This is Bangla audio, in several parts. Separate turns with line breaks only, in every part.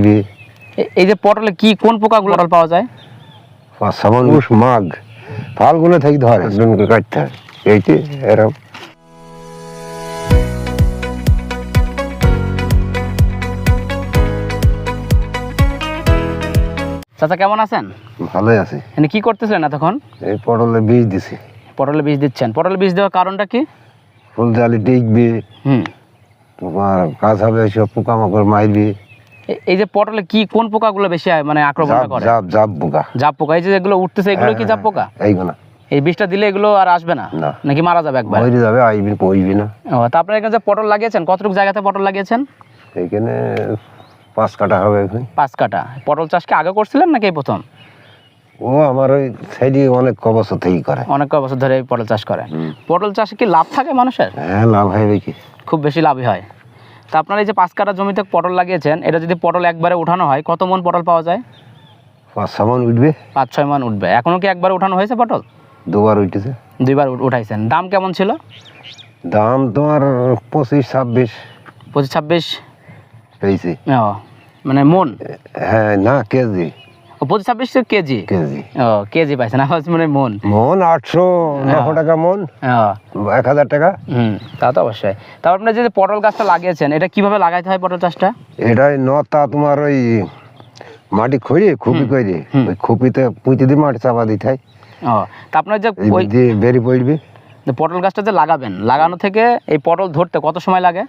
উঠবে।
এই যে পটলে কি কোন পোকাগুলো পটল পাওয়া যায়?
সাবান পুষ মাঘ ফাল্গুনে থেকে ধরে জমিকে কাটতে হয় এইটি এরকম।
চাচা কেমন আছেন?
ভালোই আছে।
এনে কি করতেছিলেন এতক্ষণ?
এই পটলে বীজ দিছি।
পটলে বীজ দিচ্ছেন। পটলে বীজ দেওয়ার কারণটা কি?
ফুল জালি টিকবে,
হুম,
তোমার কাজ হবে, সব পোকামাকড় মারবে।
এই যে পটলে কি কোন পোকাগুলো বেশি মানে আক্রমণ করে?
জাপ জাপ পোকা।
জাপ পোকা। এই যে এগুলো উঠতেছে এগুলো কি জাপ পোকা?
এইগুলো
এই বীজটা দিলে এগুলো আর আসবে না
না,
নাকি মারা যাবে একবার?
মরে যাবে, আইবি পড়বি না।
ও, তা আপনারা এখানে যে পটল লাগিয়েছেন কতটুকু জায়গাতে পটল লাগিয়েছেন?
এইখানে 5 কাঠা হবে এখন।
5 কাঠা। পটল চাষ কি আগে করছিলেন নাকি এই প্রথম?
ও আমার ওই সাইডে অনেক বছর থেকেই করে,
অনেক বছর ধরে পটল চাষ করেন। পটল চাষে কি লাভ থাকে মানুষের?
হ্যাঁ লাভ হবে কি,
খুব বেশি লাভই হয়। তা আপনারা এই যে 5 কাঠা জমিতে পটল লাগিয়েছেন, এটা যদি পটল একবারে উঠানো হয় কত মন পটল পাওয়া যায়?
5-6 মণ উঠবে।
5-6 মন উঠবে। এখনো কি একবারে উঠানো হয়েছে পটল?
2বার উঠেছে।
2বার উঠাইছেন। দাম কেমন ছিল?
দাম তোমার 25-26
25-26
পেয়েছি।
ও, মানে মন?
হ্যাঁ না, কেজি।
ও, 25-26 কেজি।
কেজি
ও, কেজি পাইছেন, আমার মানে মন।
মন 800-900 টাকা মন,
ও,
1000 টাকা।
তা তো অবশ্যই। তারপর আপনি যে পটল গাছটা লাগিয়েছেন এটা কিভাবে লাগাইতে হয় পটল চাষটা?
এটাই নতা তোমার ওই মাটি খড়িয়ে খুপি করে ওই খুপিতে পুঁতে দিয়ে মাটি চাপা দিতে হয়।
ও, তা আপনার যে ওই
যে বেরি পড়বে।
যে পটল গাছটা যে লাগাবেন, লাগানো থেকে এই পটল ধরতে কত সময় লাগে?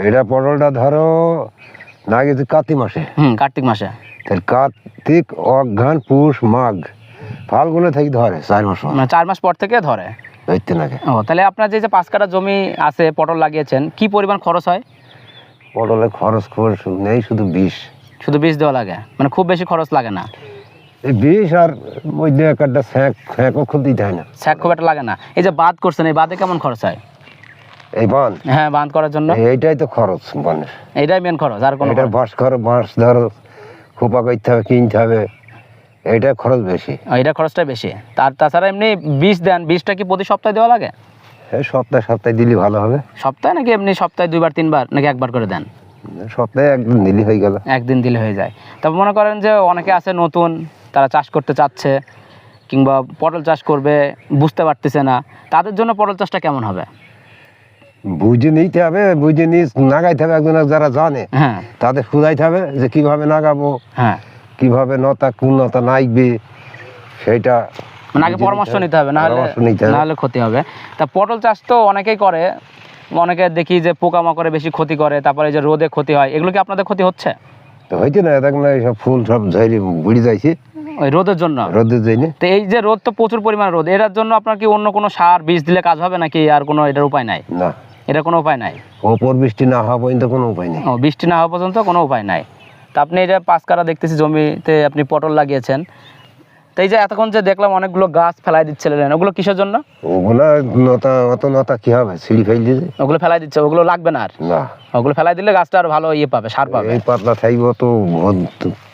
এটা পটলটা ধরো না গেছে কার্তিক মাসে।
কার্তিক মাসে।
তাহলে কার্তিক, অঘ্রান, পুষ, মাঘ, ফাল্গুনে থেকে ধরে 4 মাস।
মানে 4 মাস পর থেকে ধরে
ধরতে লাগে।
ও, তাহলে আপনার যে 5 কাঠা জমি আছে পটল লাগিয়েছেন, কি পরিমাণ খরচ হয়?
পটলে খরচ নেই, শুধু বিষ।
শুধু বীজ দেওয়া লাগে, মানে খুব বেশি খরচ লাগে না?
এই বিষ আর মধ্যে একটা ছ্যাঁকও খুব দিতে হয় না।
ছ্যাঁক খুব একটা লাগে না। এই যে বাঁধ করছেন, এই বাঁধে কেমন খরচ হয়?
এই বান,
হ্যাঁ, বাঁধ করার জন্য
এইটাই তো খরচ বানের।
এইটাই মেন খরচ, আর কোনো
এটা বাঁশ ধরো খোপা করতে হবে, কিনতে হবে, এইটাই খরচ বেশি।
এটা খরচটা বেশি। তাছাড়া এমনি বীজ দেন, বীজটা কি প্রতি সপ্তাহে দেওয়া লাগে?
এই সপ্তাহে দিলে ভালো হবে।
সপ্তাহে নাকি এমনি সপ্তাহে 2বার 3বার নাকি একবার করে দেন?
সপ্তাহে একদিন দিলে হয়ে গেল।
একদিন দিলে হয়ে যায়। তারপর মনে করেন যে অনেকে আছে নতুন, তারা চাষ করতে চাচ্ছে কিংবা পটল চাষ করবে, বুঝতে পারতেছে না, তাদের জন্য পটল চাষটা কেমন হবে?
বুঝে নিতে হবে, বুঝে নিয়ে নাগাইতে হবে। একজন যারা জানে
হ্যাঁ,
তাদের শুধাইতে হবে যে কিভাবে নাগাবো,
হ্যাঁ,
কিভাবে নতা কোন নতা নাইবে, সেইটা
মানে আগে পরামর্শ নিতে হবে, নাহলে ক্ষতি হবে। তা পটল চাষ তো অনেকেই করে, অনেকে দেখি যে পোকামাকড়ে বেশি ক্ষতি করে, তারপরে যে রোদে ক্ষতি হয়, এগুলো কি আপনাদের ক্ষতি হচ্ছে?
তো হইতে না, দেখ না এইসব ফুল সব ঝাইলে বুড়ি যাইছে
ওই রোদের জন্য।
রোদের যাইনি।
তো এই যে রোদ তো প্রচুর পরিমাণে রোদ, এটার জন্য আপনার কি অন্য কোনো সার বীজ দিলে কাজ হবে নাকি আর কোনো এটার উপায় নাই?
না,
এটা কোনো উপায় নাই।
ওপর বৃষ্টি না হওয়া পর্যন্ত কোনো উপায় নেই।
ও, বৃষ্টি না হওয়া পর্যন্ত কোনো উপায় নাই। তা আপনি এটা 5 কাঠা দেখতেছি জমিতে আপনি পটল লাগিয়েছেন, তো এই যে এতক্ষণ যে দেখলাম অনেকগুলো গাছ ফেলাই দিচ্ছিলেন, ওগুলো কিসের জন্য?
ওগুলো নতা, অত নতা কি হবে, সিঁড়ি ফেল দিয়েছে।
ওগুলো ফেলাই দিচ্ছে, ওগুলো লাগবে না আর?
না,
ওগুলো ফেলাই দিলে গাছটা আর ভালো পাবে, সার পাবে।
এই পাতলা থাকব তো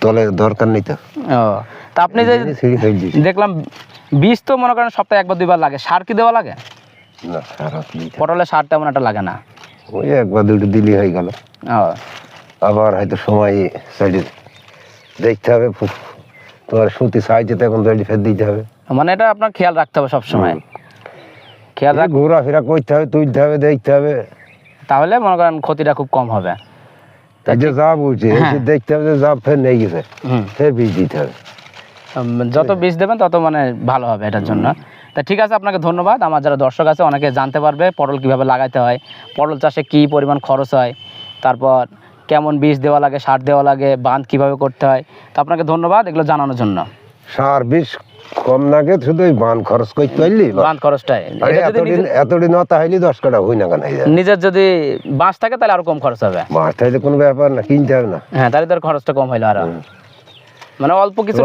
তলে দরকার নেই তো।
ও, তা আপনি যে
সিঁড়ি ফেল দিয়েছে।
দেখলাম বীজ তো মনে করেন সপ্তাহে 1বার 2বার লাগে, সার কি দেওয়া লাগে?
না, সার দিতে
পটলে সার তেমন একটা লাগে না।
ওই 1-2 দিলি হয়ে গেল।
ও,
আবার হয়তো সময় সাইডে দেখতে হবে, তোমার সুতি সাইজে তখন তৈরি ফের দিতে হবে।
মানে এটা আপনার খেয়াল রাখতে হবে সবসময়, খেয়াল রাখ,
ঘোরাফেরা করতে হবে, তুলতে হবে, দেখতে হবে,
তাহলে মনে করেন ক্ষতিটা খুব কম হবে।
এই যে যা বলছে দেখতে হবে যে যা ফের নেই গেছে, ফের বীজ দিতে হবে।
যত বীজ দেবেন তত মানে ভালো হবে এটার জন্য। তা ঠিক আছে, আপনাকে ধন্যবাদ। আমার যারা দর্শক আছে অনেকে জানতে পারবে পটল কীভাবে লাগাইতে হয়, পটল চাষে কী পরিমাণ খরচ হয়, তারপর কেমন বীজ দেওয়া লাগে, সার দেওয়া লাগে, বাঁধ কীভাবে করতে হয়। তো আপনাকে ধন্যবাদ এগুলো জানানোর জন্য।
সার বীজ কম লাগে, শুধু ওই বান খরচ করতে পারলি,
বাঁধ খরচটাই
এতদিন নতা হইলি 10 কাঠা হই না কেন।
নিজের যদি বাঁশ থাকে তাহলে আরো কম খরচ হবে।
বাঁশ থাকলে কোনো ব্যাপার না, কিনতে হবে না।
হ্যাঁ, তাহলে তোর খরচটা কম হইলো আরো, মানে অল্প কিছু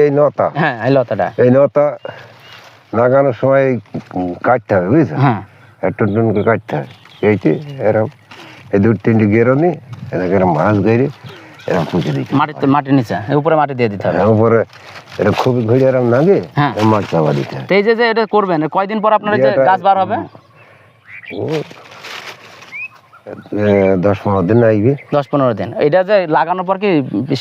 এই নতা,
হ্যাঁ এই লতাটা,
এই নতা লাগানোর সময় কাটতে হবে, বুঝছো?
হ্যাঁ,
একটু করে কাটতে হবে। এইটি এরকম এই 2-3টি গেরোনি এরকম মাছ গেড়ে এরকম পুঁতে দিতে হবে।
মাটির নিচে উপরে মাটি দিয়ে দিতে হবে।
উপরে এরকম খুবই ঘুরে এরকম নাগে
হ্যাঁ,
মাটি চাপা দিতে হবে।
তো এই যে এটা করবেন, কয়দিন পর আপনার যে গাছ বার হবে?
10-15 দিন আইবে।
10-15 দিন। এটা যে লাগানোর পর কি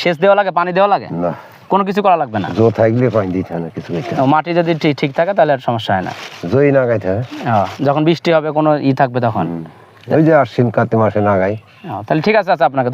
সেচ দেওয়া লাগে, পানি দেওয়া লাগে?
না,
কোনো কিছু করা লাগবে না?
জো থাকলে পানি দিতে হয় না, কিছু দিতে হয়
ও, মাটি যদি ঠিক থাকে তাহলে আর সমস্যা হয় না।
না। জোই নাগাইতে হয়।
যখন বৃষ্টি হবে কোনো থাকবে তখন।
ওই যে আশ্বিন কার্তিক মাসে নাগাই।
তাহলে ঠিক আছে, আচ্ছা আপনাকে